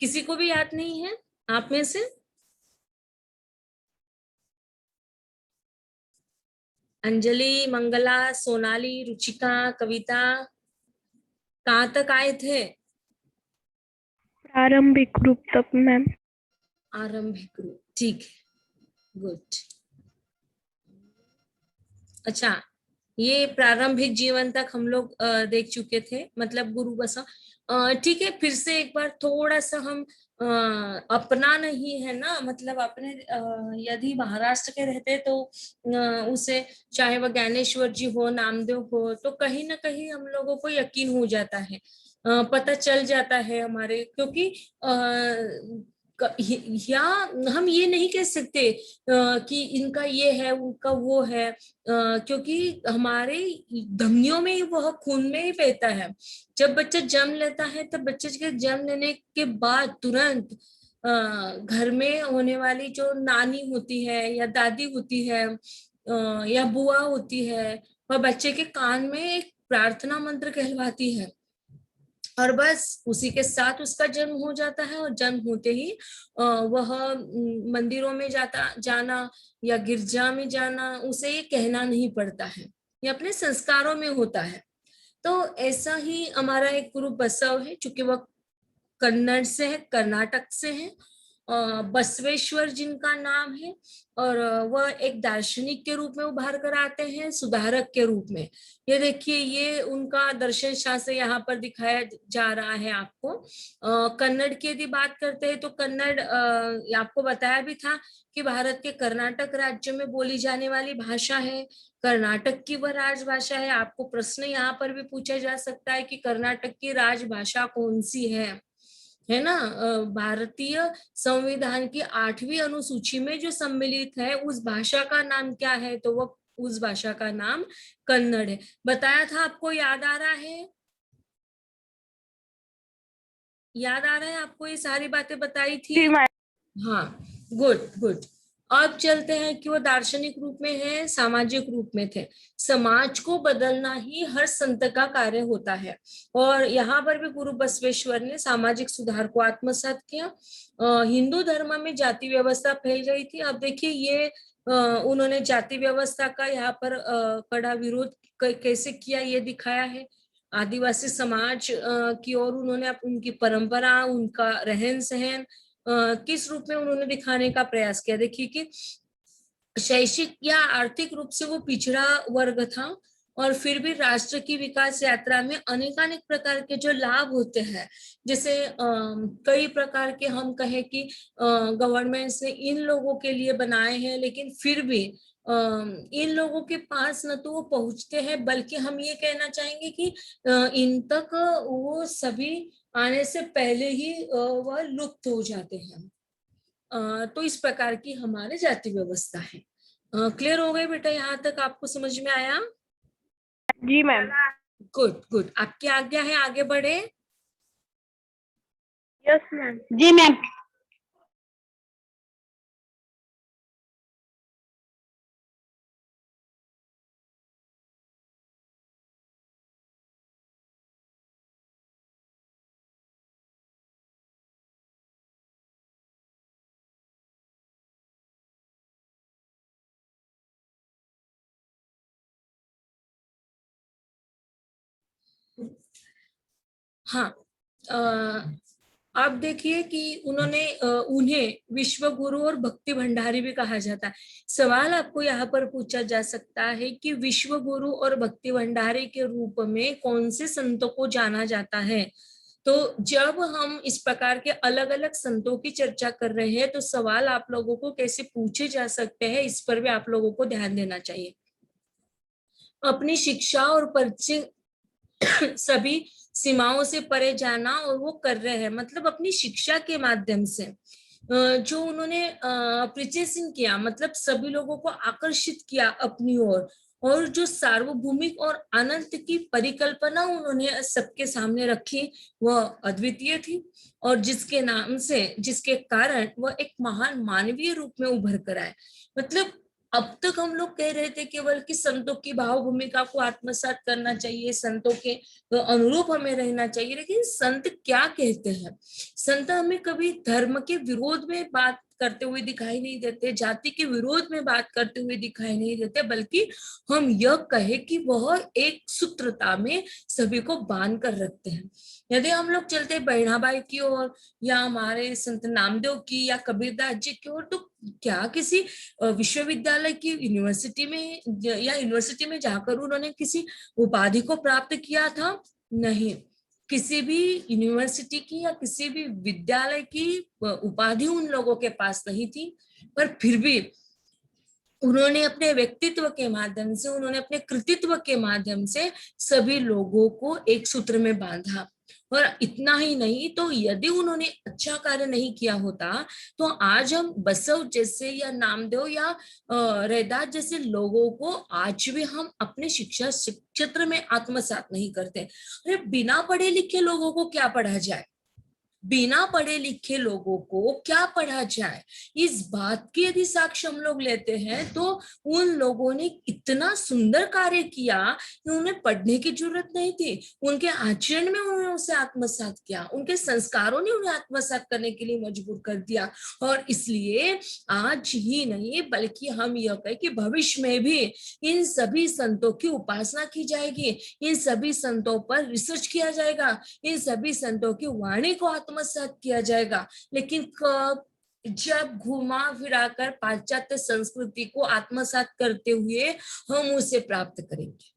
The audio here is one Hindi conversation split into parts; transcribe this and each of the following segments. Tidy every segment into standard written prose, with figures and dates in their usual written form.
किसी को भी याद नहीं है आप में से? अंजलि, मंगला, सोनाली, रुचिका, कविता, कहाँ तक आए थे? प्रारंभिक रूप तक मैम। आरंभिक रूप, ठीक है, गुड। अच्छा, ये प्रारंभिक जीवन तक हम लोग देख चुके थे, मतलब गुरु बसव। ठीक है, फिर से एक बार थोड़ा सा हम अपना नहीं है ना, मतलब अपने यदि महाराष्ट्र के रहते तो उसे, चाहे वह ज्ञानेश्वर जी हो, नामदेव हो, तो कहीं ना कहीं हम लोगों को यकीन हो जाता है, पता चल जाता है हमारे, क्योंकि या हम ये नहीं कह सकते कि इनका ये है उनका वो है, क्योंकि हमारे धमनियों में ही, वह खून में ही बहता है। जब बच्चा जन्म लेता है, तब बच्चे के जन्म लेने के बाद तुरंत घर में होने वाली जो नानी होती है या दादी होती है या बुआ होती है, वह बच्चे के कान में एक प्रार्थना मंत्र कहलवाती है, और बस उसी के साथ उसका जन्म हो जाता है। और जन्म होते ही वह मंदिरों में जाना या गिरजा में जाना, उसे ये कहना नहीं पड़ता है, ये अपने संस्कारों में होता है। तो ऐसा ही हमारा एक गुरु बसव है, चूंकि वह कन्नड़ से है, कर्नाटक से है, बसवेश्वर जिनका नाम है, और वह एक दार्शनिक के रूप में उभार कर आते हैं, सुधारक के रूप में। ये देखिए, ये उनका दर्शन शास्त्र यहाँ पर दिखाया जा रहा है आपको। कन्नड़ की यदि बात करते हैं तो कन्नड़ आपको बताया भी था कि भारत के कर्नाटक राज्य में बोली जाने वाली भाषा है, कर्नाटक की वह राजभाषा है। आपको प्रश्न यहाँ पर भी पूछा जा सकता है कि कर्नाटक की राजभाषा कौन सी है ना? भारतीय संविधान की 8वीं अनुसूची में जो सम्मिलित है, उस भाषा का नाम क्या है? तो वो, उस भाषा का नाम कन्नड़ है। बताया था आपको, याद आ रहा है? याद आ रहा है आपको? ये सारी बातें बताई थी। हाँ, गुड गुड। अब चलते हैं कि वो दार्शनिक रूप में है, सामाजिक रूप में थे। समाज को बदलना ही हर संत का कार्य होता है, और यहाँ पर भी गुरु बसवेश्वर ने सामाजिक सुधार को आत्मसात किया। हिंदू धर्म में जाति व्यवस्था फैल गई थी। अब देखिए, ये उन्होंने जाति व्यवस्था का यहाँ पर कड़ा विरोध कैसे किया, ये दिखाया है। आदिवासी समाज की ओर उन्होंने उनकी परंपरा, उनका रहन सहन किस रूप में उन्होंने दिखाने का प्रयास किया। देखिए कि शैक्षिक या आर्थिक रूप से वो पिछड़ा वर्ग था, और फिर भी राष्ट्र की विकास यात्रा में अनेकानेक प्रकार के जो लाभ होते हैं, जैसे कई प्रकार के हम कहें कि गवर्नमेंट ने इन लोगों के लिए बनाए हैं, लेकिन फिर भी इन लोगों के पास न तो वो पहुंचते हैं, बल्कि हम ये कहना चाहेंगे कि इन तक वो सभी आने से पहले ही वह लुप्त हो जाते हैं। तो इस प्रकार की हमारे जाति व्यवस्था है। क्लियर हो गए बेटा? यहाँ तक आपको समझ में आया? जी मैम। Good good. आपकी आज्ञा है, आगे बढ़े? Yes ma'am. जी मैम। हाँ, आप देखिए कि उन्हें विश्व गुरु और भक्ति भंडारी भी कहा जाता है। सवाल आपको यहाँ पर पूछा जा सकता है कि विश्व गुरु और भक्ति भंडारी के रूप में कौन से संतों को जाना जाता है? तो जब हम इस प्रकार के अलग अलग संतों की चर्चा कर रहे हैं, तो सवाल आप लोगों को कैसे पूछे जा सकते हैं, इस पर भी आप लोगों को ध्यान देना चाहिए। अपनी शिक्षा और परिचय सभी सीमाओं से परे जाना, और वो कर रहे हैं, मतलब अपनी शिक्षा के माध्यम से जो उन्होंने प्रिचेसिंग किया, मतलब सभी लोगों को आकर्षित किया अपनी ओर, और जो सार्वभौमिक और अनंत की परिकल्पना उन्होंने सबके सामने रखी, वह अद्वितीय थी, और जिसके नाम से, जिसके कारण वह एक महान मानवीय रूप में उभर कर आए। मतलब अब तक हम लोग कह रहे थे केवल कि संतों की भाव भूमिका को आत्मसात करना चाहिए, संतों के अनुरूप हमें रहना चाहिए, लेकिन संत क्या कहते हैं? संत हमें कभी धर्म के विरोध में बात करते हुए दिखाई नहीं देते, जाति के विरोध में बात करते हुए दिखाई नहीं देते, बल्कि हम यह कहे कि वह एक सूत्रता में सभी को बांध कर रखते हैं। यदि हम लोग चलते बहनाबाई की ओर, या हमारे संत नामदेव की, या कबीरदास जी की ओर, तो क्या किसी विश्वविद्यालय की यूनिवर्सिटी में या यूनिवर्सिटी में जाकर उन्होंने किसी उपाधि को प्राप्त किया था? नहीं। किसी भी यूनिवर्सिटी की या किसी भी विद्यालय की उपाधि उन लोगों के पास नहीं थी, पर फिर भी उन्होंने अपने व्यक्तित्व के माध्यम से, उन्होंने अपने कृतित्व के माध्यम से सभी लोगों को एक सूत्र में बांधा। और इतना ही नहीं, तो यदि उन्होंने अच्छा कार्य नहीं किया होता तो आज हम बसव जैसे या नामदेव या रैदास जैसे लोगों को आज भी हम अपने शिक्षा क्षेत्र में आत्मसात नहीं करते। अरे बिना पढ़े लिखे लोगों को क्या पढ़ा जाए? बिना पढ़े लिखे लोगों को क्या पढ़ा जाए? इस बात की यदि साक्ष्य हम लोग लेते हैं तो उन लोगों ने इतना सुंदर कार्य किया कि उन्हें पढ़ने की जरूरत नहीं थी। उनके आचरण में उन्होंने उसे आत्मसात किया, उनके संस्कारों ने उन्हें आत्मसात करने के लिए मजबूर कर दिया। और इसलिए आज ही नहीं बल्कि हम यह कहें कि भविष्य में भी इन सभी संतों की उपासना की जाएगी, इन सभी संतों पर रिसर्च किया जाएगा, इन सभी संतों की वाणी को आत्मसात किया जाएगा। लेकिन कब? जब घुमा फिराकर पाश्चात्य संस्कृति को आत्मसात करते हुए हम उसे प्राप्त करेंगे,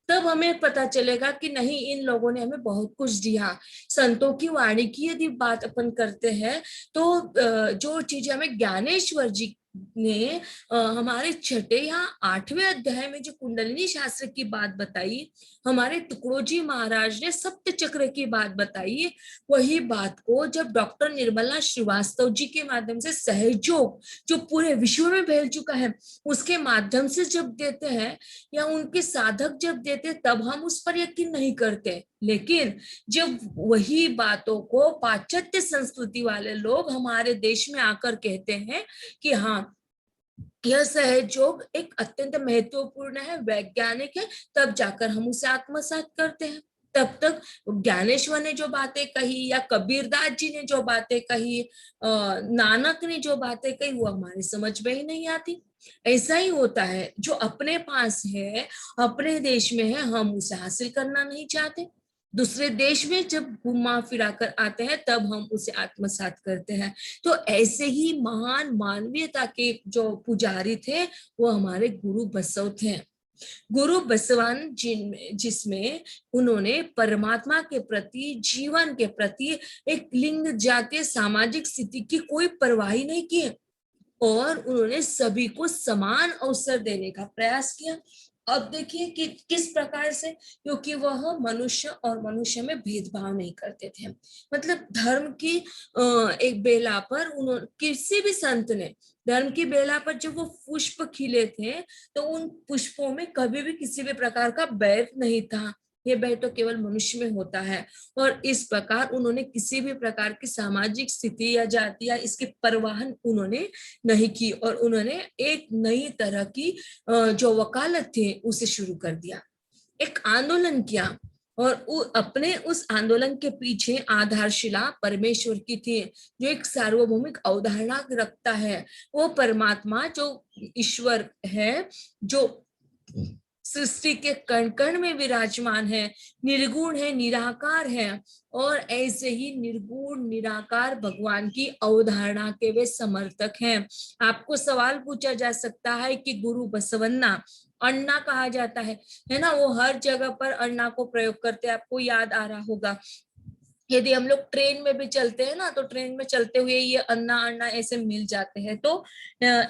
तब हमें पता चलेगा कि नहीं, इन लोगों ने हमें बहुत कुछ दिया। संतों की वाणी की यदि बात अपन करते हैं तो जो चीजें हमें ज्ञानेश्वर जी ने हमारे 6 या 8वें अध्याय में जो कुंडलिनी शास्त्र की बात बताई, हमारे तुकडोजी महाराज ने सप्त चक्र की बात बताई, वही बात को जब डॉक्टर निर्मला श्रीवास्तव जी के माध्यम से सहयोग जो पूरे विश्व में फैल चुका है उसके माध्यम से जब देते हैं, या उनके साधक जब देते, तब हम उस पर यकीन नहीं करते। लेकिन जब वही बातों को पाश्चात्य संस्कृति वाले लोग हमारे देश में आकर कहते हैं कि हाँ, यह सहयोग एक अत्यंत महत्वपूर्ण है, वैज्ञानिक है, तब जाकर हम उसे आत्मसात करते हैं। तब तक ज्ञानेश्वर ने जो बातें कही या कबीरदास जी ने जो बातें कही, नानक ने जो बातें कही, वो हमारी समझ में ही नहीं आती। ऐसा ही होता है, जो अपने पास है, अपने देश में है, हम उसे हासिल करना नहीं चाहते। दूसरे देश में जब घुमा फिरा कर आते हैं तब हम उसे आत्मसात करते हैं। तो ऐसे ही महान मानवीयता के जो पुजारी थे वो हमारे गुरु बसव थे। गुरु बसवान जिसमें उन्होंने परमात्मा के प्रति, जीवन के प्रति, एक लिंग, जाति, सामाजिक स्थिति की कोई परवाह नहीं की, और उन्होंने सभी को समान अवसर देने का प्रयास किया। अब देखिए कि किस प्रकार से, क्योंकि वह मनुष्य और मनुष्य में भेदभाव नहीं करते थे। मतलब धर्म की एक बेला पर उन्होंने, किसी भी संत ने धर्म की बेला पर जब वो पुष्प खिले थे तो उन पुष्पों में कभी भी किसी भी प्रकार का बैर नहीं था। ये बैर तो केवल मनुष्य में होता है। और इस प्रकार उन्होंने किसी भी प्रकार की सामाजिक स्थिति या जाति या इसकी परवाह उन्होंने नहीं की, और उन्होंने एक नई तरह की जो वकालत थी उसे शुरू कर दिया, एक आंदोलन किया। और अपने उस आंदोलन के पीछे आधारशिला परमेश्वर की थी, जो एक सार्वभौमिक अवधारणा रखता है। वो परमात्मा जो ईश्वर है, जो सृष्टि के कण कण में विराजमान है, निर्गुण है, निराकार है, और ऐसे ही निर्गुण निराकार भगवान की अवधारणा के वे समर्थक हैं। आपको सवाल पूछा जा सकता है कि गुरु बसवन्ना, अन्ना कहा जाता है ना, वो हर जगह पर अन्ना को प्रयोग करते हैं, आपको याद आ रहा होगा। यदि हम लोग ट्रेन में भी चलते हैं ना, तो ट्रेन में चलते हुए ये अन्ना अन्ना ऐसे मिल जाते हैं, तो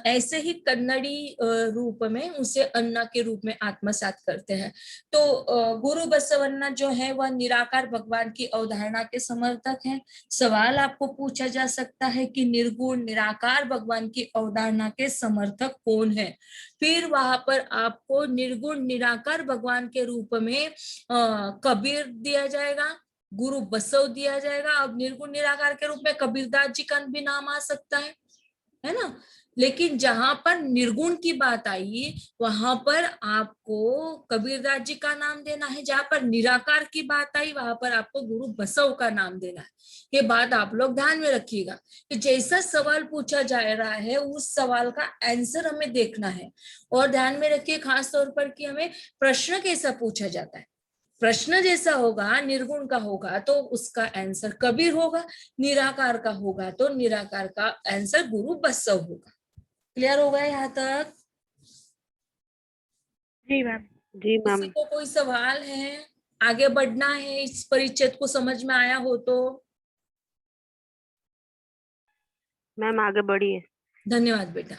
ऐसे ही कन्नड़ी रूप में उसे अन्ना के रूप में आत्मसात करते हैं। तो गुरु बसवन्ना जो है वह निराकार भगवान की अवधारणा के समर्थक हैं। सवाल आपको पूछा जा सकता है कि निर्गुण निराकार भगवान की अवधारणा के समर्थक कौन है? फिर वहां पर आपको निर्गुण निराकार भगवान के रूप में कबीर दिया जाएगा, गुरु बसव दिया जाएगा। अब निर्गुण निराकार के रूप में कबीरदास जी का भी नाम आ सकता है ना। लेकिन जहां पर निर्गुण की बात आई वहां पर आपको कबीरदास जी का नाम देना है, जहां पर निराकार की बात आई वहां पर आपको गुरु बसव का नाम देना है। ये बात आप लोग ध्यान में रखिएगा कि जैसा सवाल पूछा जा रहा है उस सवाल का आंसर हमें देखना है। और ध्यान में रखिए खास तौर पर कि हमें प्रश्न कैसा पूछा जाता है। प्रश्न जैसा होगा, निर्गुण का होगा तो उसका आंसर कबीर होगा, निराकार का होगा तो निराकार का आंसर गुरु बसव होगा। क्लियर हो गया यहाँ तक? जी मैम। जी किसी मैम। को कोई सवाल है? आगे बढ़ना है इस परिच्छेद को समझ में आया हो तो? मैम आगे बढ़िए। धन्यवाद बेटा।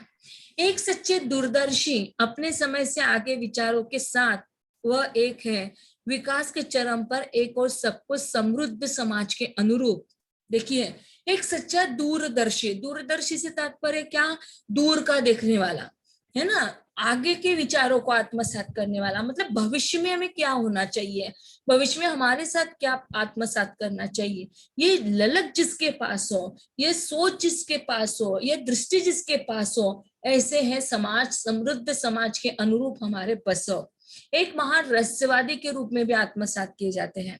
एक सच्चे दूरदर्शी अपने समय से आगे विचारों के साथ वह एक है विकास के चरम पर एक और सबको समृद्ध समाज के अनुरूप। देखिए, एक सच्चा दूरदर्शी, दूरदर्शी से तात्पर्य क्या? दूर का देखने वाला, है ना? आगे के विचारों को आत्मसात करने वाला, मतलब भविष्य में हमें क्या होना चाहिए, भविष्य में हमारे साथ क्या आत्मसात करना चाहिए, ये ललक जिसके पास हो, ये सोच जिसके पास हो, ये दृष्टि जिसके पास हो, ऐसे है समाज, समृद्ध समाज के अनुरूप हमारे बसव एक महान रहस्यवादी के रूप में भी आत्मसात किए जाते हैं।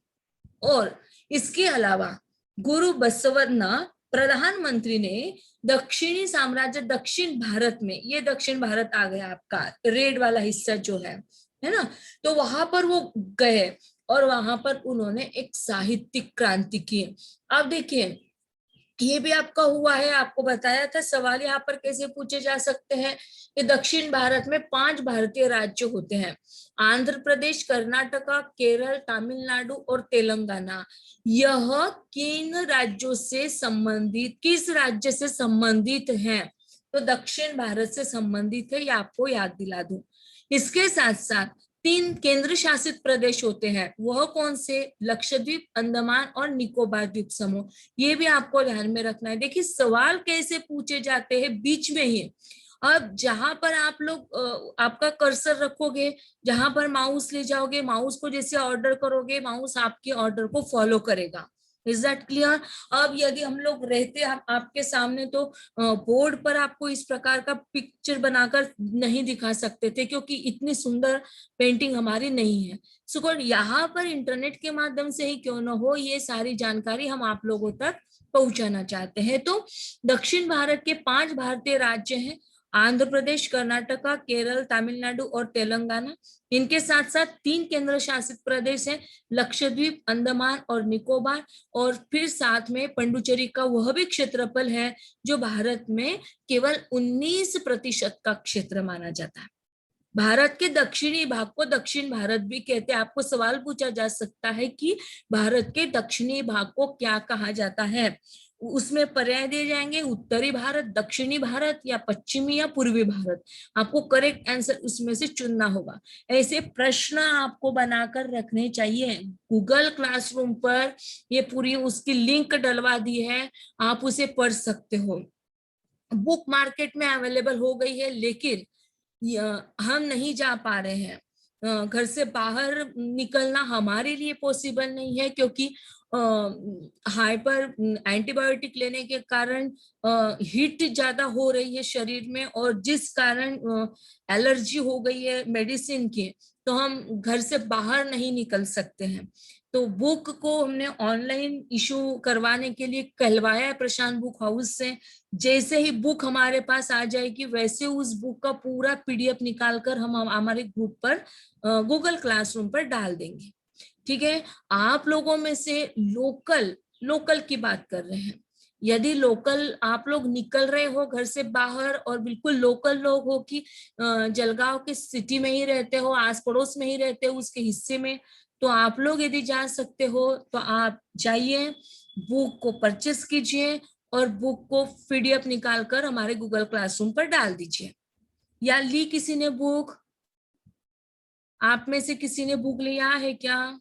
और इसके अलावा गुरु बसवन्ना प्रधानमंत्री ने दक्षिणी साम्राज्य, दक्षिण भारत में, ये दक्षिण भारत आ गया आपका रेड वाला हिस्सा जो है ना, तो वहां पर वो गए और वहां पर उन्होंने एक साहित्यिक क्रांति की। अब देखिए, ये भी आपका हुआ है, आपको बताया था सवाल यहाँ पर कैसे पूछे जा सकते हैं कि दक्षिण भारत में 5 भारतीय राज्य होते हैं, आंध्र प्रदेश, कर्नाटका, केरल, तमिलनाडु और तेलंगाना। यह किन राज्यों से संबंधित, किस राज्य से संबंधित है? तो दक्षिण भारत से संबंधित है, ये आपको याद दिला दूं। इसके साथ साथ 3 केंद्र शासित प्रदेश होते हैं, वह कौन से? लक्षद्वीप, अंडमान और निकोबार द्वीप समूह। ये भी आपको ध्यान में रखना है। देखिए सवाल कैसे पूछे जाते हैं बीच में ही। अब जहां पर आप लोग आपका कर्सर रखोगे, जहां पर माउस ले जाओगे, माउस को जैसे ऑर्डर करोगे, माउस आपके ऑर्डर को फॉलो करेगा। Is that clear? अब यदि हम लोग रहते आपके सामने तो बोर्ड पर आपको इस प्रकार का पिक्चर बनाकर नहीं दिखा सकते थे क्योंकि इतनी सुंदर पेंटिंग हमारी नहीं है। सो यहाँ पर इंटरनेट के माध्यम से ही क्यों न हो, ये सारी जानकारी हम आप लोगों तक पहुंचाना चाहते हैं। तो दक्षिण भारत के 5 भारतीय राज्य हैं, आंध्र प्रदेश, कर्नाटका, केरल, तमिलनाडु और तेलंगाना। इनके साथ साथ 3 केंद्र शासित प्रदेश हैं, लक्षद्वीप, अंडमान और निकोबार। और फिर साथ में पंडुचेरी का वह भी क्षेत्रफल है जो भारत में केवल 19% का क्षेत्र माना जाता है। भारत के दक्षिणी भाग को दक्षिण भारत भी कहते हैं। आपको सवाल पूछा जा सकता है कि भारत के दक्षिणी भाग को क्या कहा जाता है, उसमें पर्याय दिए जाएंगे, उत्तरी भारत, दक्षिणी भारत या पश्चिमी या पूर्वी भारत। आपको करेक्ट आंसर उसमें से चुनना होगा। ऐसे प्रश्न आपको बनाकर रखने चाहिए। गूगल क्लासरूम पर ये पूरी उसकी लिंक डलवा दी है, आप उसे पढ़ सकते हो। बुक मार्केट में अवेलेबल हो गई है, लेकिन हम नहीं जा पा रहे हैं, घर से बाहर निकलना हमारे लिए पॉसिबल नहीं है क्योंकि हाइपर एंटीबायोटिक लेने के कारण हीट ज्यादा हो रही है शरीर में, और जिस कारण एलर्जी हो गई है मेडिसिन की, तो हम घर से बाहर नहीं निकल सकते हैं। तो बुक को हमने ऑनलाइन इशू करवाने के लिए कहलवाया है प्रशांत बुक हाउस से। जैसे ही बुक हमारे पास आ जाएगी वैसे उस बुक का पूरा पीडीएफ निकालकर हम हमारे ग्रुप पर गूगल क्लासरूम पर डाल देंगे। ठीक है? आप लोगों में से लोकल की बात कर रहे हैं, यदि लोकल आप लोग निकल रहे हो घर से बाहर और बिल्कुल लोकल लोग हो कि जलगांव के सिटी में ही रहते हो, आस पड़ोस में ही रहते हो उसके हिस्से में, तो आप लोग यदि जा सकते हो तो आप जाइए, बुक को परचेस कीजिए और बुक को पीडीएफ निकालकर हमारे गूगल क्लासरूम पर डाल दीजिए। या ली किसी ने बुक? आप में से किसी ने बुक लिया है क्या?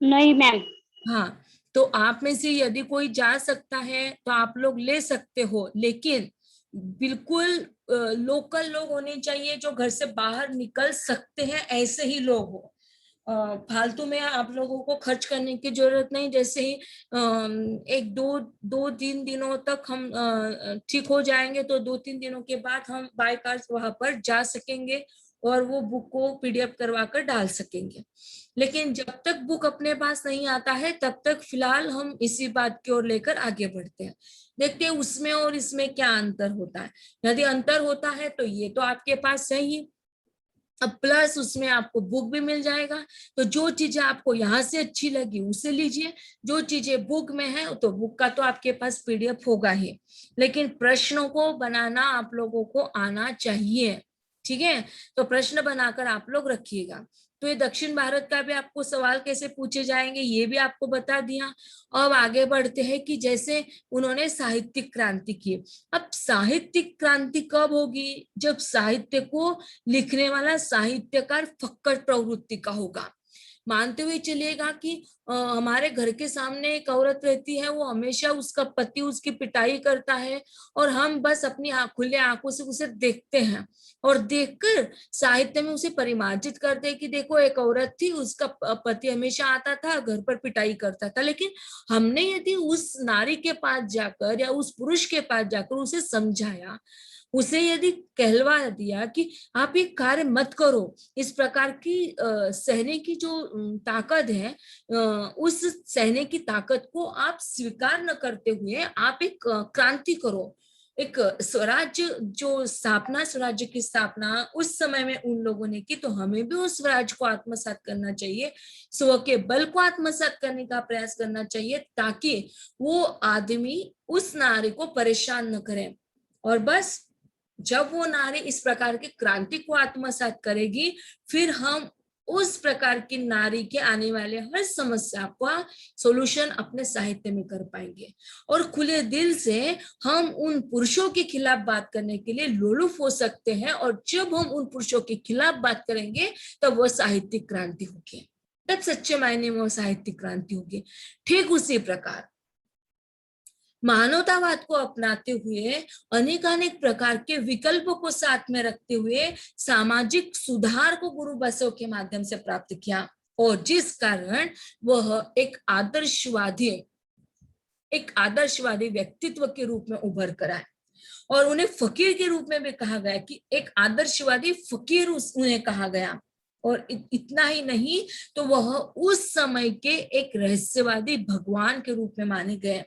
नहीं मैम। हाँ, तो आप में से यदि कोई जा सकता है तो आप लोग ले सकते हो, लेकिन बिल्कुल लोकल लोग होने चाहिए जो घर से बाहर निकल सकते हैं, ऐसे ही लोग हो। फालतू में आप लोगों को खर्च करने की जरूरत नहीं। जैसे ही एक दो तीन दिनों तक हम ठीक हो जाएंगे तो 2-3 दिनों के बाद हम बाय कार वहां पर जा सकेंगे और वो बुक को पीडीएफ करवा कर डाल सकेंगे। लेकिन जब तक बुक अपने पास नहीं आता है तब तक फिलहाल हम इसी बात की ओर लेकर आगे बढ़ते हैं। देखते हैं उसमें और इसमें क्या अंतर होता है। यदि अंतर होता है तो ये तो आपके पास है ही, अब प्लस उसमें आपको बुक भी मिल जाएगा। तो जो चीजें आपको यहाँ से अच्छी लगी उसे लीजिए, जो चीजें बुक में है तो बुक का तो आपके पास पीडीएफ होगा ही, लेकिन प्रश्नों को बनाना आप लोगों को आना चाहिए। ठीक है, तो प्रश्न बनाकर आप लोग रखिएगा। तो ये दक्षिण भारत का भी आपको सवाल कैसे पूछे जाएंगे ये भी आपको बता दिया। अब आगे बढ़ते हैं कि जैसे उन्होंने साहित्यिक क्रांति की। अब साहित्यिक क्रांति कब होगी? जब साहित्य को लिखने वाला साहित्यकार फक्कड़ प्रवृत्ति का होगा। मानते हुए चलिएगा कि हमारे घर के सामने एक औरत रहती है, वो हमेशा उसका पति उसकी पिटाई करता है और हम बस अपनी खुले आंखों से उसे देखते हैं और देखकर साहित्य में उसे परिमार्जित करते हैं कि देखो एक औरत थी, उसका पति हमेशा आता था, घर पर पिटाई करता था। लेकिन हमने यदि उस नारी के पास जाकर या उस पुरुष के पास जाकर उसे समझाया, उसे यदि कहलवा दिया कि आप ये कार्य मत करो, इस प्रकार की सहने की जो ताकत है, उस सहने की ताकत को आप स्वीकार न करते हुए आप एक क्रांति करो, एक स्वराज्य जो स्थापना, स्वराज्य की स्थापना उस समय में उन लोगों ने की, तो हमें भी उस स्वराज्य को आत्मसात करना चाहिए, स्व के बल को आत्मसात करने का प्रयास करना चाहिए, ताकि वो आदमी उस नारी को परेशान न करे। और बस जब वो नारी इस प्रकार की क्रांति को आत्मसात करेगी, फिर हम उस प्रकार की नारी के आने वाले हर समस्या का सॉल्यूशन अपने साहित्य में कर पाएंगे। और खुले दिल से हम उन पुरुषों के खिलाफ बात करने के लिए लोलुप हो सकते हैं, और जब हम उन पुरुषों के खिलाफ बात करेंगे तब वो साहित्यिक क्रांति होगी, तब सच्चे मायने में वो साहित्यिक क्रांति होगी। ठीक उसी प्रकार मानवतावाद को अपनाते हुए अनेकानेक प्रकार के विकल्पों को साथ में रखते हुए सामाजिक सुधार को गुरु बसव के माध्यम से प्राप्त किया, और जिस कारण वह एक आदर्शवादी व्यक्तित्व के रूप में उभर कर आए। और उन्हें फकीर के रूप में भी कहा गया कि एक आदर्शवादी फकीर उन्हें कहा गया। और इतना ही नहीं, तो वह उस समय के एक रहस्यवादी भगवान के रूप में माने गए।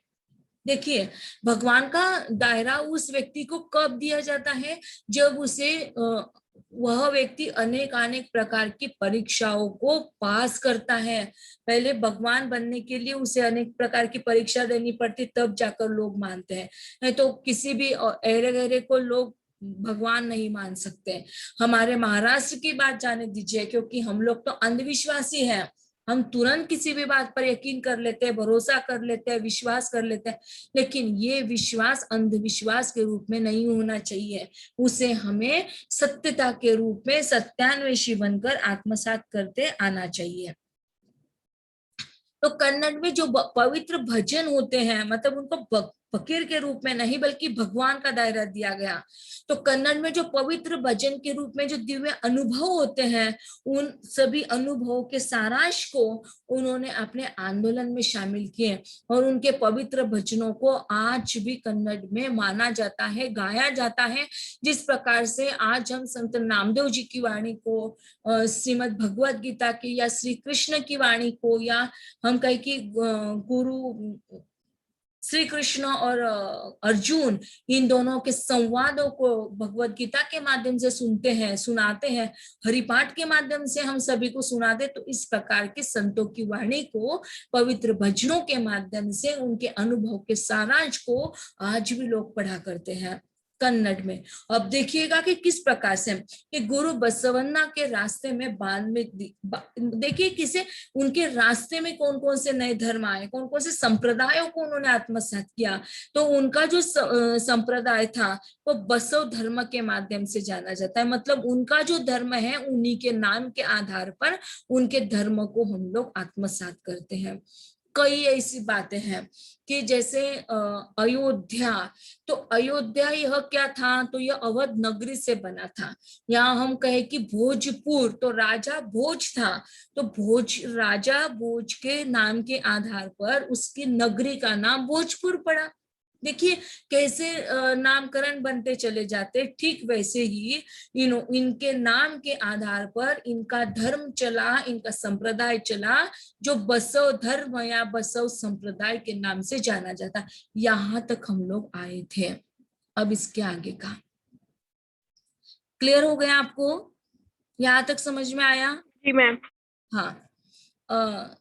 देखिए, भगवान का दायरा उस व्यक्ति को कब दिया जाता है? जब उसे वह व्यक्ति अनेक प्रकार की परीक्षाओं को पास करता है। पहले भगवान बनने के लिए उसे अनेक प्रकार की परीक्षा देनी पड़ती, तब जाकर लोग मानते हैं। नहीं तो किसी भी अहरे गहरे को लोग भगवान नहीं मान सकते। हमारे महाराष्ट्र की बात जाने दीजिए, क्योंकि हम लोग तो अंधविश्वासी हैं, हम तुरंत किसी भी बात पर यकीन कर लेते हैं, भरोसा कर लेते हैं, विश्वास कर लेते हैं। लेकिन ये विश्वास अंधविश्वास के रूप में नहीं होना चाहिए, उसे हमें सत्यता के रूप में सत्यान्वेषी बनकर आत्मसात करते आना चाहिए। तो कन्नड़ में जो पवित्र भजन होते हैं, मतलब उनको फकीर के रूप में नहीं बल्कि भगवान का दायरा दिया गया। तो कन्नड़ में जो पवित्र भजन के रूप में जो दिव्य अनुभव होते हैं, उन सभी अनुभवों के सारांश को उन्होंने अपने आंदोलन में शामिल किए, और उनके पवित्र भजनों को आज भी कन्नड़ में माना जाता है, गाया जाता है। जिस प्रकार से आज हम संत नामदेव जी की वाणी को, श्रीमद् भगवद गीता की, या श्री कृष्ण की वाणी को, या हम कहें कि गुरु श्री कृष्ण और अर्जुन, इन दोनों के संवादों को भगवद गीता के माध्यम से सुनाते हैं, हरिपाठ के माध्यम से हम सभी को सुनाते। तो इस प्रकार के संतों की वाणी को पवित्र भजनों के माध्यम से उनके अनुभव के सारांश को आज भी लोग पढ़ा करते हैं कन्नड़ में। अब देखिएगा कि किस प्रकार से कि गुरु बसवन्ना के रास्ते में देखिए किसे उनके रास्ते में कौन कौन से नए धर्म आए, कौन कौन से संप्रदायों को उन्होंने आत्मसात किया। तो उनका जो संप्रदाय था वो बसव धर्म के माध्यम से जाना जाता है, मतलब उनका जो धर्म है उन्हीं के नाम के आधार पर उनके धर्म को हम लोग आत्मसात करते हैं। कई ऐसी बातें हैं कि जैसे अयोध्या, तो अयोध्या यह क्या था, तो यह अवध नगरी से बना था। यहाँ हम कहे कि भोजपुर, तो राजा भोज था, तो भोज, राजा भोज के नाम के आधार पर उसकी नगरी का नाम भोजपुर पड़ा। देखिए कैसे नामकरण बनते चले जाते। ठीक वैसे ही इनके नाम के आधार पर इनका धर्म चला, इनका संप्रदाय चला, जो बसव धर्म या बसव संप्रदाय के नाम से जाना जाता। यहां तक हम लोग आए थे। अब इसके आगे का क्लियर हो गया आपको? यहां तक समझ में आया? जी मैम। हाँ।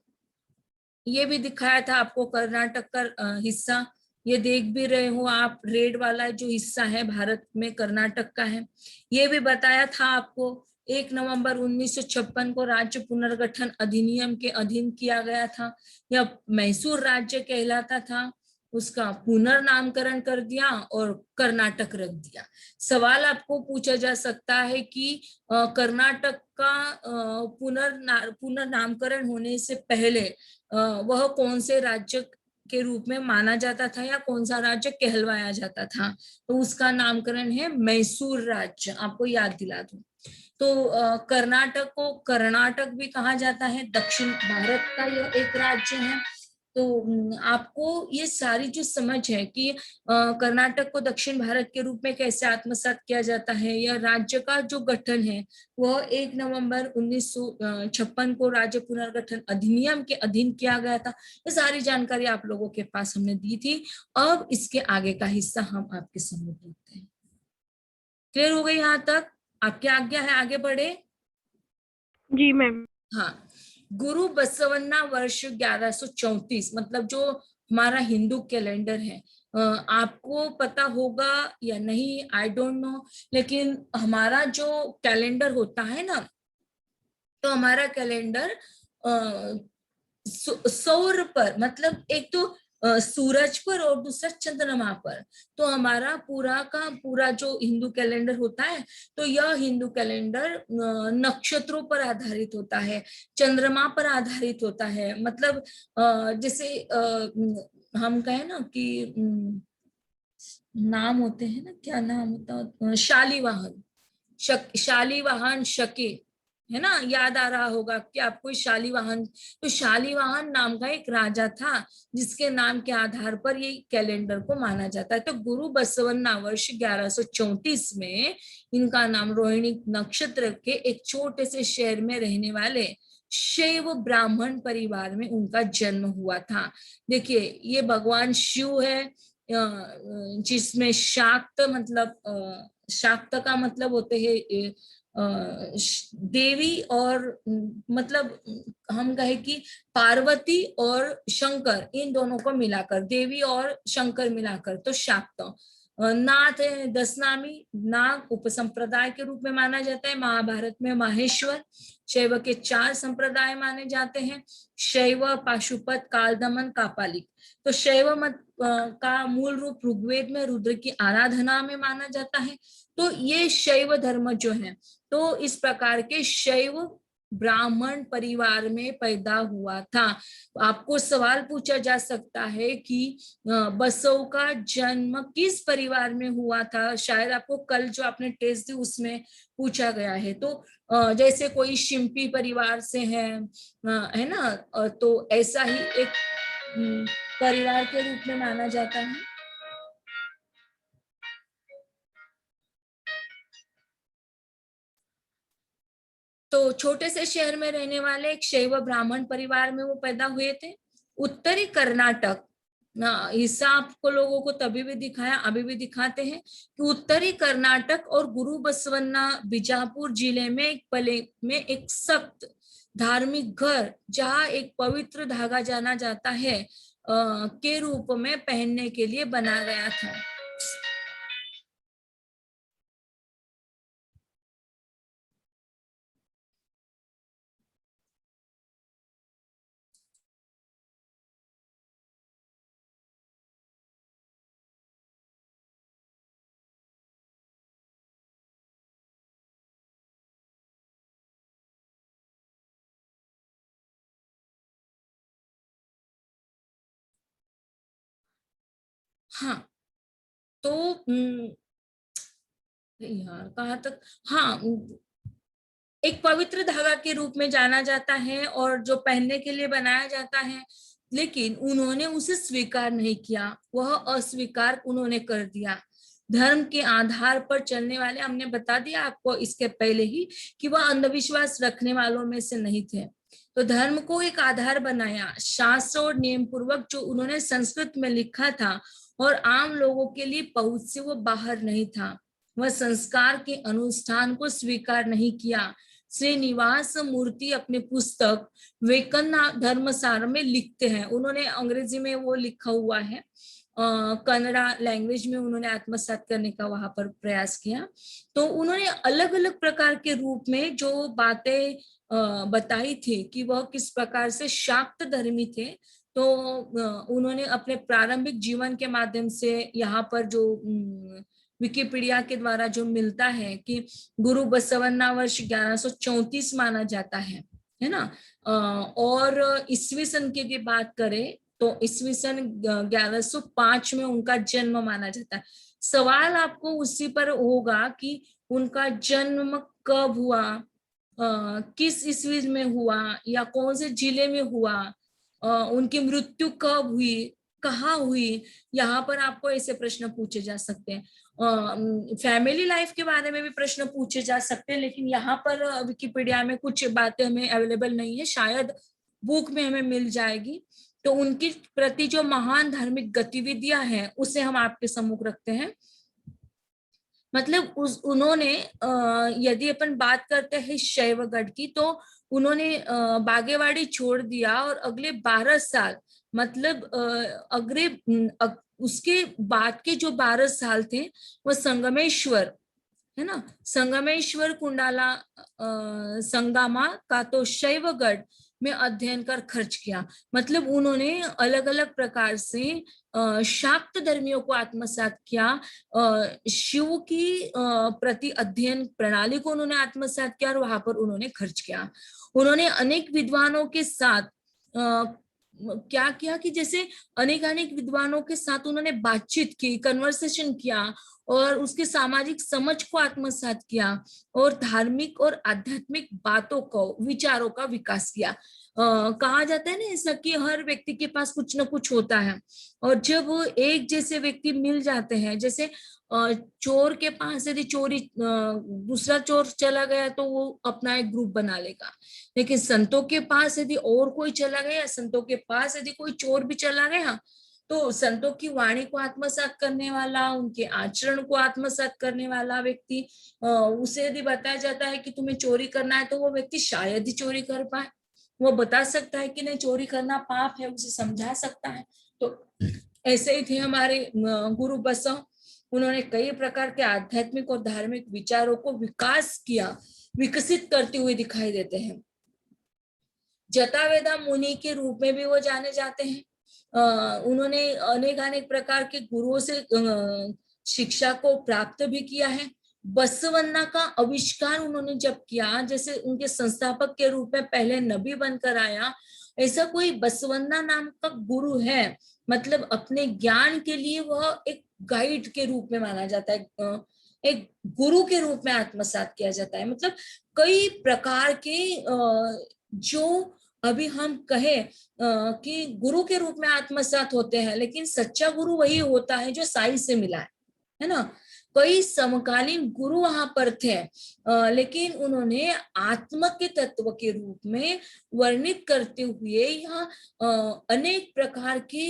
ये भी दिखाया था आपको कर्नाटक का हिस्सा। ये देख भी रहे हो आप, रेड वाला जो हिस्सा है भारत में कर्नाटक का है। ये भी बताया था आपको 1 नवंबर 1956 को राज्य पुनर्गठन अधिनियम के अधीन किया गया था। यह मैसूर राज्य कहलाता था, उसका पुनर्नामकरण कर दिया और कर्नाटक रख दिया। सवाल आपको पूछा जा सकता है कि कर्नाटक का पुनर्नामकरण होने से पहले वह कौन से राज्य के रूप में माना जाता था या कौन सा राज्य कहलवाया जाता था, तो उसका नामकरण है मैसूर राज्य। आपको याद दिला दूं तो कर्नाटक को कर्नाटक भी कहा जाता है, दक्षिण भारत का यह एक राज्य है। तो आपको ये सारी जो समझ है कि कर्नाटक को दक्षिण भारत के रूप में कैसे आत्मसात किया जाता है, या राज्य का जो गठन है वह 1 नवंबर 1956 को राज्य पुनर्गठन अधिनियम के अधीन किया गया था, ये सारी जानकारी आप लोगों के पास हमने दी थी। अब इसके आगे का हिस्सा हम आपके सामने देखते हैं। क्लियर हो गई यहाँ तक? आपकी आज्ञा है आगे बढ़े? जी मैम। हाँ। गुरु बसवन्ना वर्ष 1134, मतलब जो हमारा हिंदू कैलेंडर है, आपको पता होगा या नहीं आई डोंट नो, लेकिन हमारा जो कैलेंडर होता है ना, तो हमारा कैलेंडर सौर पर, मतलब एक तो सूरज पर और दूसरा चंद्रमा पर। तो हमारा पूरा का पूरा जो हिंदू कैलेंडर होता है, तो यह हिंदू कैलेंडर नक्षत्रों पर आधारित होता है, चंद्रमा पर आधारित होता है। मतलब जैसे हम कहें ना कि नाम होते हैं ना, क्या नाम होता है, शालीवाहन, शालीवाहन शके, है ना? याद आ रहा होगा कि आपको शालीवाहन। तो शालीवाहन नाम का एक राजा था जिसके नाम के आधार पर ये कैलेंडर को माना जाता है। तो गुरु बसवन्ना वर्ष 1134 में इनका नाम रोहिणी नक्षत्र के एक छोटे से शहर में रहने वाले शैव ब्राह्मण परिवार में उनका जन्म हुआ था। देखिए ये भगवान शिव है, जिसमें शाक्त, मतलब शाक्त का मतलब होते हैं देवी, और मतलब हम कहे कि पार्वती और शंकर, इन दोनों को मिलाकर, देवी और शंकर मिलाकर तो शाक्त। नाथ है, 10 नामी नाग उपसंप्रदाय के रूप में माना जाता है। महाभारत में माहेश्वर। शैव के 4 संप्रदाय माने जाते हैं, शैव, पाशुपत, कालदमन, कापालिक। तो शैव मत का मूल रूप ऋग्वेद में रुद्र की आराधना में माना जाता है। तो ये शैव धर्म जो है, तो इस प्रकार के शैव ब्राह्मण परिवार में पैदा हुआ था। आपको सवाल पूछा जा सकता है कि बसव का जन्म किस परिवार में हुआ था, शायद आपको कल जो आपने टेस्ट दी उसमें पूछा गया है। तो जैसे कोई शिंपी परिवार से है ना, तो ऐसा ही एक परिवार के रूप में माना जाता है। तो छोटे से शहर में रहने वाले एक शैव ब्राह्मण परिवार में वो पैदा हुए थे। उत्तरी कर्नाटक ना, हिस्सा आपको लोगों को तभी भी दिखाया, अभी भी दिखाते हैं कि उत्तरी कर्नाटक और गुरु बसवन्ना बीजापुर जिले में एक पले में एक सख्त धार्मिक घर, जहाँ एक पवित्र धागा जाना जाता है के रूप में पहनने के लिए बना गया था। हाँ, तो यार कहाँ तक, हाँ, एक पवित्र धागा के रूप में जाना जाता है और जो पहनने के लिए बनाया जाता है, लेकिन उन्होंने उसे स्वीकार नहीं किया, वह अस्वीकार उन्होंने कर दिया। धर्म के आधार पर चलने वाले, हमने बता दिया आपको इसके पहले ही कि वह अंधविश्वास रखने वालों में से नहीं थे। तो धर्म को एक आधार बनाया, शास्त्र और नियम पूर्वक जो उन्होंने संस्कृत में लिखा था और आम लोगों के लिए पहुंच से वो बाहर नहीं था। वह संस्कार के अनुष्ठान को स्वीकार नहीं किया। श्रीनिवास मूर्ति अपने पुस्तक वेकन धर्मसार में लिखते हैं, उन्होंने अंग्रेजी में वो लिखा हुआ है, कन्नड़ा लैंग्वेज में उन्होंने आत्मसात करने का वहां पर प्रयास किया। तो उन्होंने अलग अलग प्रकार के रूप में जो बातें बताई थी कि वह किस प्रकार से शाक्त धर्मी थे। तो उन्होंने अपने प्रारंभिक जीवन के माध्यम से यहाँ पर जो विकिपीडिया के द्वारा जो मिलता है कि गुरु बसवन्ना वर्ष 1134 माना जाता है ना। और ईस्वी सन की यदि बात करें तो ईस्वी सन 1105 में उनका जन्म माना जाता है। सवाल आपको उसी पर होगा कि उनका जन्म कब हुआ, किस ईस्वी में हुआ या कौन से जिले में हुआ, उनकी मृत्यु कब हुई, कहाँ हुई। यहाँ पर आपको ऐसे प्रश्न पूछे जा सकते हैं। फैमिली लाइफ के बारे में भी प्रश्न पूछे जा सकते हैं, लेकिन यहाँ पर विकिपीडिया में कुछ बातें हमें अवेलेबल नहीं है, शायद बुक में हमें मिल जाएगी। तो उनकी प्रति जो महान धार्मिक गतिविधियां हैं उसे हम आपके सम्मुख रखते हैं। मतलब उन्होंने यदि अपन बात करते हैं शैवगढ़ की, तो उन्होंने बागेवाड़ी छोड़ दिया और अगले 12 साल, मतलब अगले उसके बाद के जो 12 साल थे वो संगमेश्वर, है ना, संगमेश्वर कुंडाला संगमा का तो शैवगढ़ में अध्ययन कर खर्च किया। मतलब उन्होंने अलग अलग प्रकार से शाक्त धर्मियों को आत्मसात किया, शिव की प्रति अध्ययन प्रणाली को उन्होंने आत्मसात किया और वहां पर उन्होंने खर्च किया। उन्होंने अनेक विद्वानों के साथ क्या किया कि जैसे अनेक विद्वानों के साथ उन्होंने बातचीत की, कन्वर्सेशन किया और उसके सामाजिक समझ को आत्मसात किया और धार्मिक और आध्यात्मिक बातों को, विचारों का विकास किया। कहा जाता है ना ऐसा कि हर व्यक्ति के पास कुछ ना कुछ होता है, और जब एक जैसे व्यक्ति मिल जाते हैं, जैसे चोर के पास यदि चोरी दूसरा चोर चला गया तो वो अपना एक ग्रुप बना लेगा, लेकिन संतों के पास यदि और कोई चला गया, संतों के पास यदि कोई चोर भी चला गया, तो संतों की वाणी को आत्मसात करने वाला, उनके आचरण को आत्मसात करने वाला व्यक्ति, उसे यदि बताया जाता है कि तुम्हें चोरी करना है, तो वो व्यक्ति शायद ही चोरी कर पाए। वो बता सकता है कि नहीं चोरी करना पाप है, उसे समझा सकता है। तो ऐसे ही थे हमारे गुरु बसव। उन्होंने कई प्रकार के आध्यात्मिक और धार्मिक विचारों को विकास किया, विकसित करते हुए दिखाई देते हैं। जटावेदा मुनि के रूप में भी वो जाने जाते हैं। उन्होंने अनेक प्रकार के गुरुओं से शिक्षा को प्राप्त भी किया है। बसवन्ना का आविष्कार उन्होंने जब किया, जैसे उनके संस्थापक के रूप में पहले नबी बनकर आया, ऐसा कोई बसवन्ना नाम का गुरु है, मतलब अपने ज्ञान के लिए वह एक गाइड के रूप में माना जाता है, एक गुरु के रूप में आत्मसात किया जाता है। मतलब कई प्रकार के जो अभी हम कहें कि गुरु के रूप में आत्मसात होते हैं, लेकिन सच्चा गुरु वही होता है जो साई से मिला है ना। कई समकालीन गुरु वहां पर थे, लेकिन उन्होंने आत्मा के तत्व के रूप में वर्णित करते हुए यहाँ अनेक प्रकार के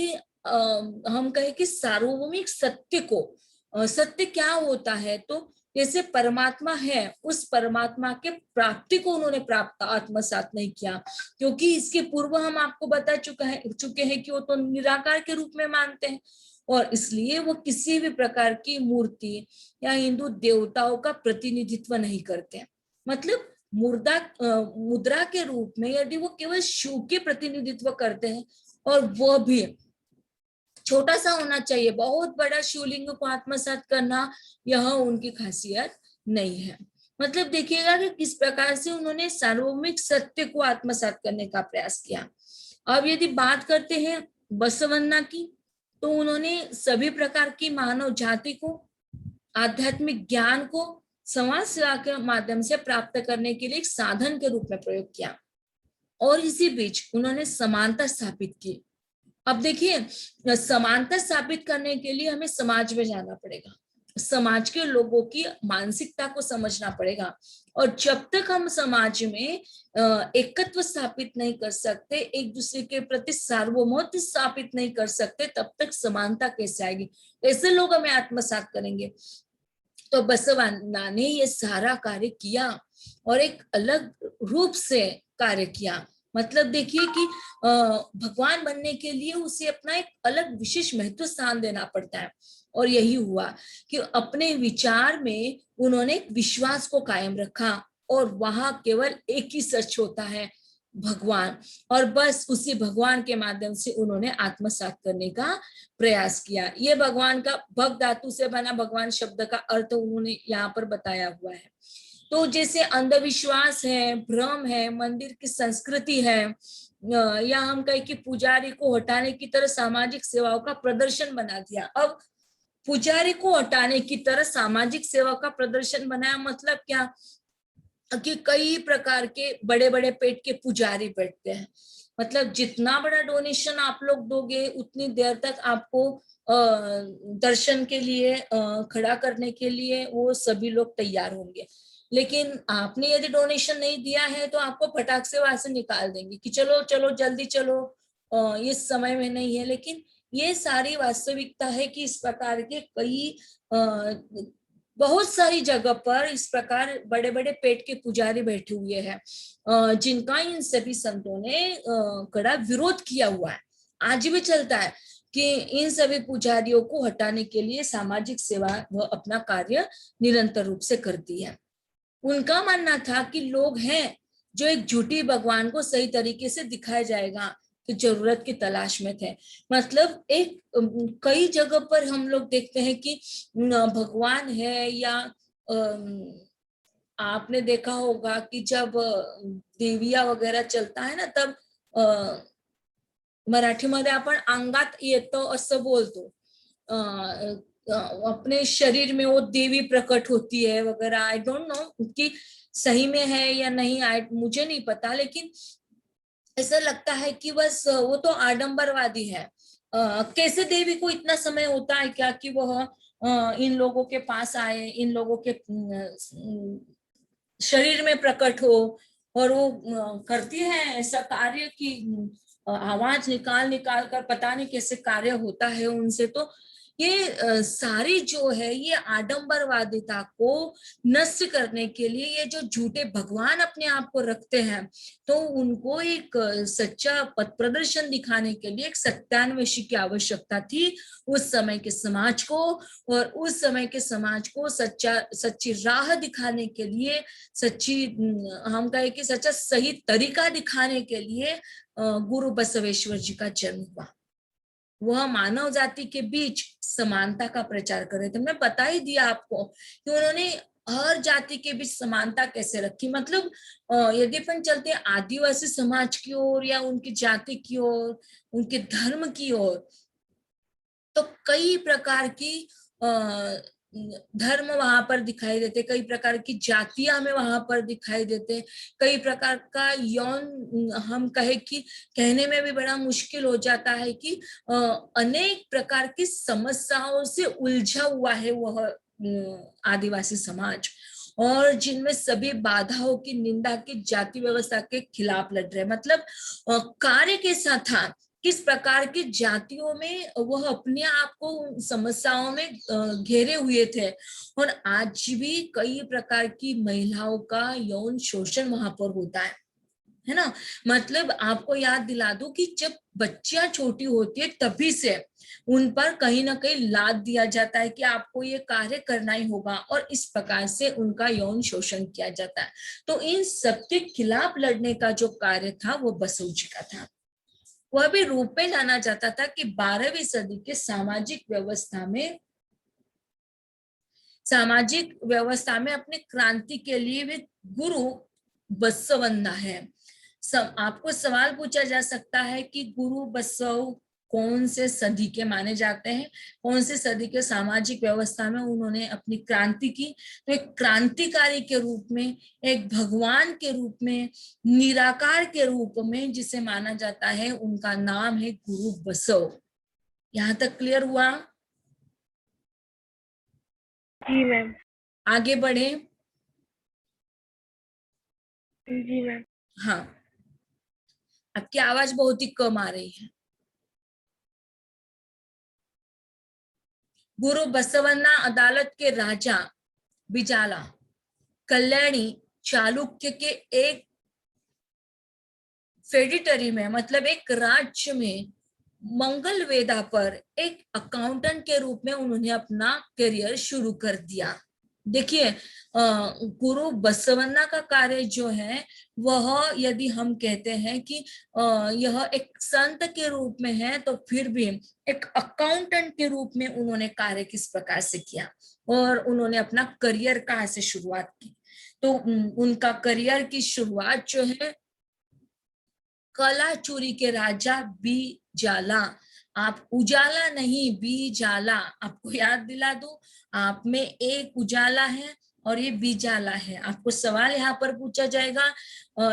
हम कहें कि सार्वभौमिक सत्य को, सत्य क्या होता है, तो जैसे परमात्मा है, उस परमात्मा के प्राप्ति को उन्होंने प्राप्त आत्मसात नहीं किया, क्योंकि इसके पूर्व हम आपको बता चुके हैं कि वो तो निराकार के रूप में मानते हैं, और इसलिए वो किसी भी प्रकार की मूर्ति या हिंदू देवताओं का प्रतिनिधित्व नहीं करते। मतलब मुद्रा के रूप में यदि वो केवल शिव के प्रतिनिधित्व करते हैं, और वो भी छोटा सा होना चाहिए, बहुत बड़ा शिवलिंग को आत्मसात करना यह उनकी खासियत नहीं है। मतलब देखिएगा कि किस प्रकार से उन्होंने सार्वभौमिक सत्य को आत्मसात करने का प्रयास किया। अब यदि बात करते हैं बसवन्ना की, तो उन्होंने सभी प्रकार की मानव जाति को, आध्यात्मिक ज्ञान को समाज सेवा के माध्यम से प्राप्त करने के लिए एक साधन के रूप में प्रयोग किया। और इसी बीच उन्होंने समानता स्थापित की। अब देखिए, समानता स्थापित करने के लिए हमें समाज में जाना पड़ेगा, समाज के लोगों की मानसिकता को समझना पड़ेगा। और जब तक हम समाज में एकत्व स्थापित नहीं कर सकते, एक दूसरे के प्रति सार्वभौमत्व स्थापित नहीं कर सकते, तब तक समानता कैसे आएगी? ऐसे लोग हमें आत्मसात करेंगे। तो बसवण्णा ने ये सारा कार्य किया और एक अलग रूप से कार्य किया। मतलब देखिए कि भगवान बनने के लिए उसे अपना एक अलग विशेष महत्व स्थान देना पड़ता है। और यही हुआ कि अपने विचार में उन्होंने विश्वास को कायम रखा और वहां केवल एक ही सच होता है, भगवान। और बस उसी भगवान के माध्यम से उन्होंने आत्मसात करने का प्रयास किया। ये भगवान का भग धातु से बना भगवान शब्द का अर्थ उन्होंने यहाँ पर बताया हुआ है। तो जैसे अंधविश्वास है, भ्रम है, मंदिर की संस्कृति है, या हम कहें कि पुजारी को हटाने की तरह सामाजिक सेवाओं का प्रदर्शन बना दिया। अब पुजारी को हटाने की तरह सामाजिक सेवा का प्रदर्शन बनाया, मतलब क्या कि कई प्रकार के बड़े बड़े पेट के पुजारी बैठते हैं। मतलब जितना बड़ा डोनेशन आप लोग दोगे उतनी देर तक आपको दर्शन के लिए खड़ा करने के लिए वो सभी लोग तैयार होंगे। लेकिन आपने यदि डोनेशन नहीं दिया है तो आपको फटाक से वहां से निकाल देंगे कि चलो चलो जल्दी चलो, इस समय में नहीं है। लेकिन ये सारी वास्तविकता है कि इस प्रकार के कई बहुत सारी जगह पर इस प्रकार बड़े बड़े पेट के पुजारी बैठे हुए हैं, जिनका इन सभी संतों ने कड़ा विरोध किया हुआ है। आज भी चलता है कि इन सभी पुजारियों को हटाने के लिए सामाजिक सेवा वह अपना कार्य निरंतर रूप से करती है। उनका मानना था कि लोग हैं जो एक झूठी भगवान को सही तरीके से दिखाया जाएगा कि जरूरत की तलाश में थे। मतलब एक कई जगह पर हम लोग देखते हैं कि भगवान है, या आपने देखा होगा कि जब देविया वगैरह चलता है ना, तब मराठीमध्ये आपण अंगात येतो असं बोलतो, अपने शरीर में वो देवी प्रकट होती है वगैरह। आई डोंट नो कि सही में है या नहीं, मुझे नहीं पता, लेकिन ऐसा लगता है कि बस वो तो आडंबरवादी है। कैसे देवी को इतना समय होता है क्या कि वह इन लोगों के पास आए, इन लोगों के शरीर में प्रकट हो, और वो करती है ऐसा कार्य कि आवाज निकाल निकाल कर पता नहीं कैसे कार्य होता है उनसे। तो ये सारी जो है ये आडंबरवादिता को नष्ट करने के लिए ये जो झूठे भगवान अपने आप को रखते हैं, तो उनको एक सच्चा पथ प्रदर्शन दिखाने के लिए एक सत्यान्वेषी की आवश्यकता थी उस समय के समाज को। और उस समय के समाज को सच्ची राह दिखाने के लिए, सच्ची हम कहे कि सच्चा सही तरीका दिखाने के लिए गुरु बसवेश्वर जी का जन्म हुआ। वह मानव जाति के बीच समानता का प्रचार कर रहे थे। मैं बता ही दिया आपको कि उन्होंने हर जाति के बीच समानता कैसे रखी। मतलब यदि अपन चलते हैं आदिवासी समाज की ओर या उनकी जाति की ओर, उनके धर्म की ओर, तो कई प्रकार की धर्म वहां पर दिखाई देते, कई प्रकार की जातियां हमें वहां पर दिखाई देते, कई प्रकार का यौन, हम कहे कि कहने में भी बड़ा मुश्किल हो जाता है कि अनेक प्रकार की समस्याओं से उलझा हुआ है वह आदिवासी समाज, और जिनमें सभी बाधाओं की निंदा की जाति व्यवस्था के खिलाफ लड़ रहे। मतलब कार्य के साथ था किस प्रकार की जातियों में वह अपने आप को समस्याओं में घेरे हुए थे। और आज भी कई प्रकार की महिलाओं का यौन शोषण वहां पर होता है ना। मतलब आपको याद दिला दूं कि जब बच्चियां छोटी होती है तभी से उन पर कहीं ना कहीं लाद दिया जाता है कि आपको ये कार्य करना ही होगा, और इस प्रकार से उनका यौन शोषण किया जाता है। तो इन सबके खिलाफ लड़ने का जो कार्य था वो बसव जी का था। वह भी रूप में जाना जाता था कि 12वीं सदी के सामाजिक व्यवस्था में अपने क्रांति के लिए वे गुरु बसवण्णा है। आपको सवाल पूछा जा सकता है कि गुरु बसव कौन से सदी के माने जाते हैं, कौन से सदी के सामाजिक व्यवस्था में उन्होंने अपनी क्रांति की। तो एक क्रांतिकारी के रूप में, एक भगवान के रूप में, निराकार के रूप में जिसे माना जाता है, उनका नाम है गुरु बसव। यहां तक क्लियर हुआ? जी मैम। आगे बढ़े। जी मैम। हाँ, आपकी आवाज बहुत ही कम आ रही है। गुरु बसवन्ना अदालत के राजा बिजाला कल्याणी चालुक्य के एक फेडिटरी में, मतलब एक राज्य में, मंगल वेदा पर एक अकाउंटेंट के रूप में उन्होंने अपना करियर शुरू कर दिया। देखिए, गुरु बसवन्ना का कार्य जो है वह, यदि हम कहते हैं कि यह एक संत के रूप में है, तो फिर भी एक अकाउंटेंट के रूप में उन्होंने कार्य किस प्रकार से किया और उन्होंने अपना करियर कहाँ से शुरुआत की। तो उनका करियर की शुरुआत जो है, कलाचुरी के राजा बीजाला, आप उजाला नहीं बीजाला, आपको याद दिला दूं, आप में एक उजाला है और ये बीजाला है। आपको सवाल यहाँ पर पूछा जाएगा,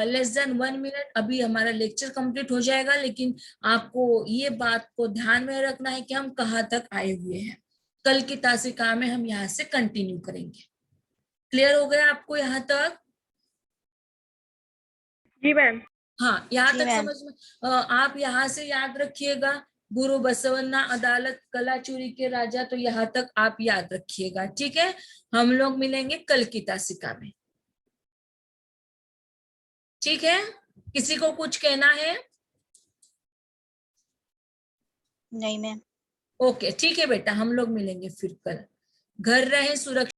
लेस देन 1 मिनट, अभी हमारा लेक्चर कंप्लीट हो जाएगा, लेकिन आपको ये बात को ध्यान में रखना है कि हम कहाँ तक आए हुए हैं। कल की तासिका में हम यहाँ से कंटिन्यू करेंगे। क्लियर हो गया आपको यहाँ तक? जी मैम। हाँ, यहाँ जी तक मैम। समझ में। आप यहाँ से याद रखिएगा, गुरु बसवन्ना अदालत कलाचुरी के राजा, तो यहाँ तक आप याद रखिएगा। ठीक है, हम लोग मिलेंगे कल की तासिका में। ठीक है, किसी को कुछ कहना है? नहीं मैम। ओके, ठीक है बेटा, हम लोग मिलेंगे फिर कल। घर रहे सुरक्षित।